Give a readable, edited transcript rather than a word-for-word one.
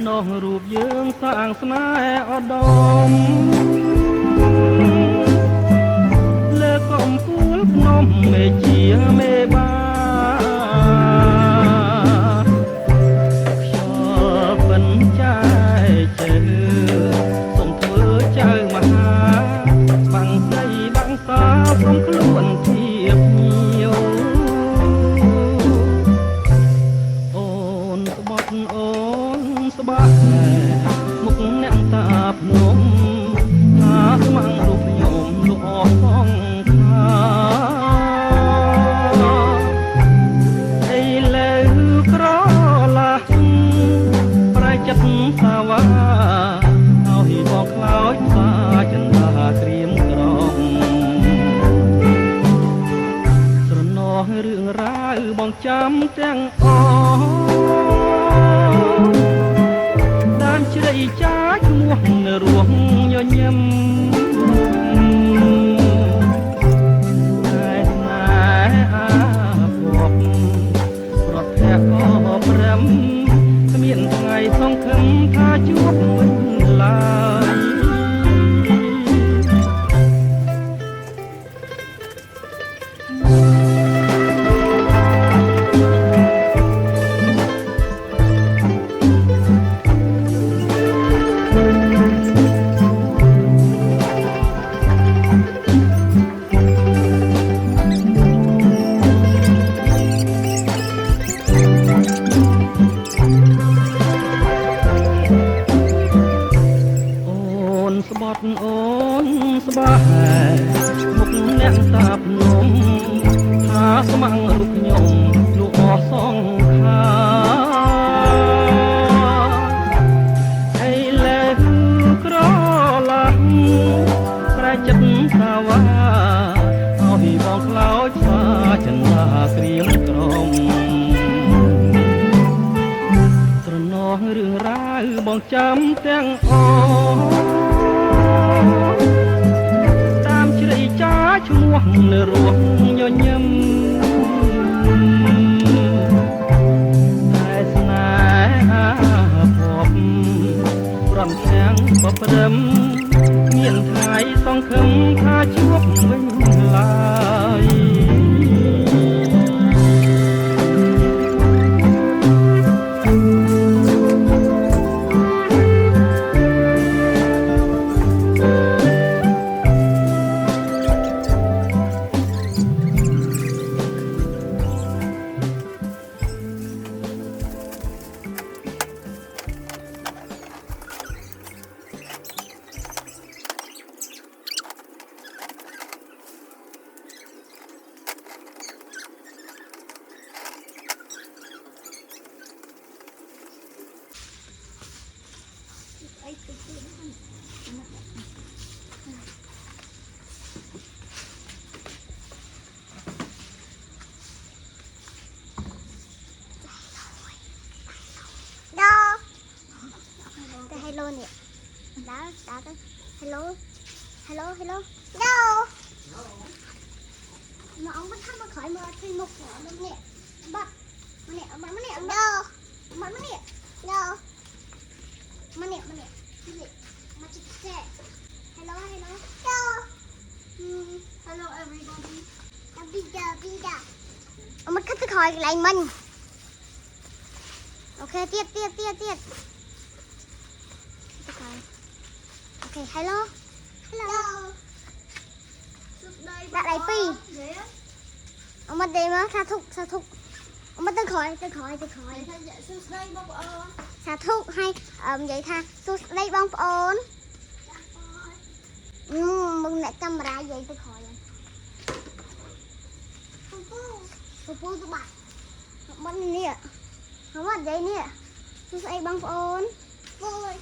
នោះរូបយើងសាងស្នេហ៍ឧត្តមលើកំពូលភ្នំមេជាមេបាខ្យល់បិនចាយជើសូមធ្វើចៅមហាបាំងស្រីបាំងសាសូមខ្លួនធៀបញៀវអូនស្បត់អូនស្បាក់មុខអ្នកតាភ្នំថាស្មាំងរូបខ្ញុំលោកអស់សងខាអីលើក្រឡាប្រែចិត្តសាវ៉ាឲ្យបងខ្លោចសាចិនតាក្រៀមក្រំស្រណោះរឿងរ៉ាវបងចាំទាំងអស់ដើមជ្រៃចាឈ្មោះនៅរស់ញញឹមតែស្នេហាភពប្រត់ភៈក៏ព្រមគ្មានថ្ងៃសង្ឃឹមថាជួបវិញឡើយស្បត់អូនស្បាមុខអ្នកតាភ្នំថាស្មាំងរូបខ្ញុំលោកអស់សងខាអីលើក្រឡាប្រែចិត្តសាវ៉ាឲ្យបងខ្លោចសាចិនតាក្រៀមក្រំស្រណោះរឿងរ៉ាវបងចាំទាំងអស់តាមជ្រៃចាឈ្មោះនៅរស់ញញឹមតែស្នេហាភពប្រំទាំងបព្រឹមមានថ្ងៃសង្ឃឹមថាជួបវិញឡើយhello nè đã tới hello hello hello hello mà ông bắt thăm mà khỏi mà thì một nè nè bắt nè mà nè đâu mà nè đâu mà nè mà chị sẽ hello hello hello hello everybody bây giờ ông bắt khách khỏi lại mình ok tiếp ok hello hello đã đây pi ông bắt đi mà sa thúc ông bắt tới khỏi sa thúc hay vậy tha xuống đây bông ổn mừng lại camera vậy tới khỏi phu tụi bạn bắt nè không bắt vậy nè xuống đây bông ổn vui